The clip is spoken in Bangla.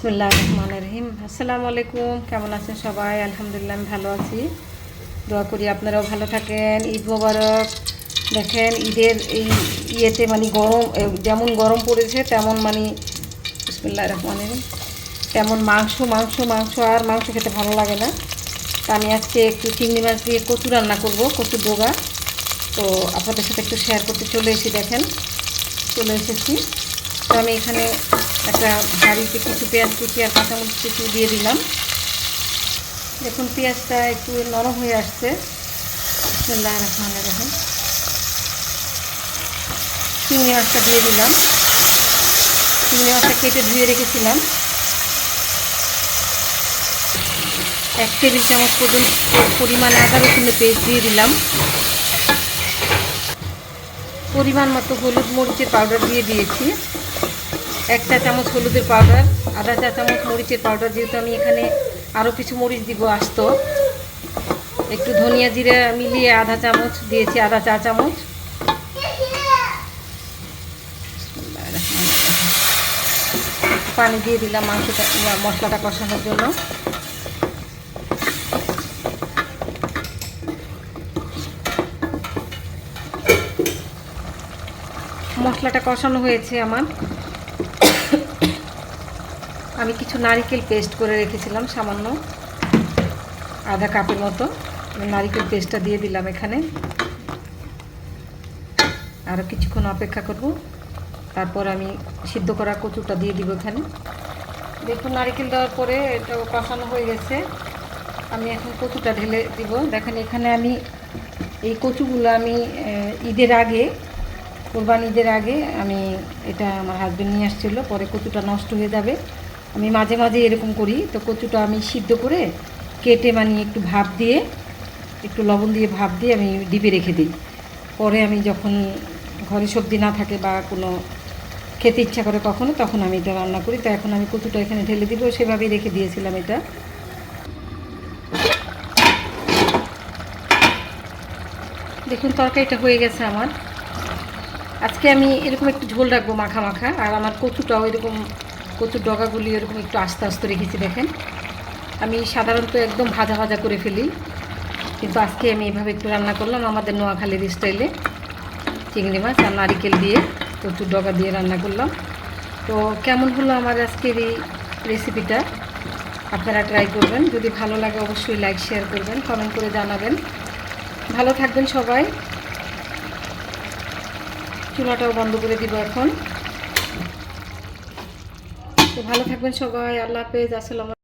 বিসমিল্লাহির রহমানির রহিম। আসসালামু আলাইকুম। কেমন আছেন সবাই? আলহামদুলিল্লাহ আমি ভালো আছি। দোয়া করি আপনারাও ভালো থাকেন। ঈদ মোবারক। দেখেন ঈদের এই ইয়েতে মানে গরম, যেমন গরম পড়েছে তেমন মানে বিসমিল্লাহির রহমানির রহিম তেমন মাংস মাংস মাংস আর মাংস খেতে ভালো লাগে না। তো আমি আজকে একটু চিংড়ি মাছ দিয়ে কচু রান্না করব, কচুর ডগা। তো আপনাদের সাথে একটু শেয়ার করতে চলে এসেছি। দেখেন চলে এসেছি। তো আমি এখানে একটা হাঁড়িতে কিছু পেঁয়াজ কুচি আর কাঁচামরিচ কুচি দিয়ে দিলাম। দেখুন পেঁয়াজটা একটু নরম হয়ে আসছে। বিসমিল্লাহির রহমানির রহিম। চিংড়ি মাছটা দিয়ে দিলাম। চিংড়ি মাছটা কেটে ধুয়ে রেখেছিলাম। 1 টেবিল চামচ পরিমাণে আদা রসুনের পেস্ট দিয়ে দিলাম। পরিমাণ মতো হলুদ মরিচের পাউডার দিয়ে দিয়েছি। 1 চা চামচ হলুদের পাউডার, আধা চা চামচ মরিচের পাউডার, যেহেতু আমি এখানে আরও কিছু মরিচ দিব আস্ত। একটু ধনিয়া জিরা মিলিয়ে আধা চামচ দিয়েছি, আধা চা চামচ। পানি দিয়ে দিলাম মাংসটা মশলাটা কষানোর জন্য। মশলাটা কষানো হয়েছে আমার। আমি কিছু নারকেল পেস্ট করে রেখেছিলাম, সামান্য আধা কাপের মতো নারকেল পেস্টটা দিয়ে দিলাম এখানে। আরও কিছুক্ষণ অপেক্ষা করব, তারপর আমি সিদ্ধ করা কচুটা দিয়ে দিব এখানে। দেখুন নারকেল দেওয়ার পরে এটা কষানো হয়ে গেছে। আমি এখন কচুটা ঢেলে দিব। দেখেন এখানে আমি এই কচুগুলো আমি ঈদের আগে, কোরবানি ঈদের আগে আমি এটা আমার হাজব্যান্ড নিয়ে আসছিলো, পরে কচুটা নষ্ট হয়ে যাবে। আমি মাঝে মাঝে এরকম করি। তো কচুটা আমি সিদ্ধ করে কেটে মানে একটু ভাপ দিয়ে, একটু লবণ দিয়ে ভাপ দিয়ে আমি ডিপে রেখে দিই। পরে আমি যখন ঘরে সবজি না থাকে বা কোনো খেতে ইচ্ছা করে কখনো, তখন আমি এটা রান্না করি। তো এখন আমি কচুটা এখানে ঢেলে দিব, সেভাবেই রেখে দিয়েছিলাম এটা। দেখুন তরকারিটা হয়ে গেছে আমার। আজকে আমি এরকম একটু ঝোল রাখবো মাখা মাখা, আর আমার কচুটাও এরকম, কচুর ডগাগুলি এরকম একটু আস্তে আস্তে রেখেছি। দেখেন আমি সাধারণত একদম ভাজা ভাজা করে ফেলি, কিন্তু আজকে আমি এভাবে একটু রান্না করলাম আমাদের নোয়াখালীর স্টাইলে। চিংড়ি মাছ আর নারিকেল দিয়ে কচুর ডগা দিয়ে রান্না করলাম। তো কেমন হলো আমার আজকের এই রেসিপিটা, আপনারা ট্রাই করবেন। যদি ভালো লাগে অবশ্যই লাইক শেয়ার করবেন, কমেন্ট করে জানাবেন। ভালো থাকবেন সবাই। চুলাটাও বন্ধ করে দিব এখন। তো ভালো থাকবেন সবাই। আল্লাহ হাফেজ। আসসালামু আলাইকুম।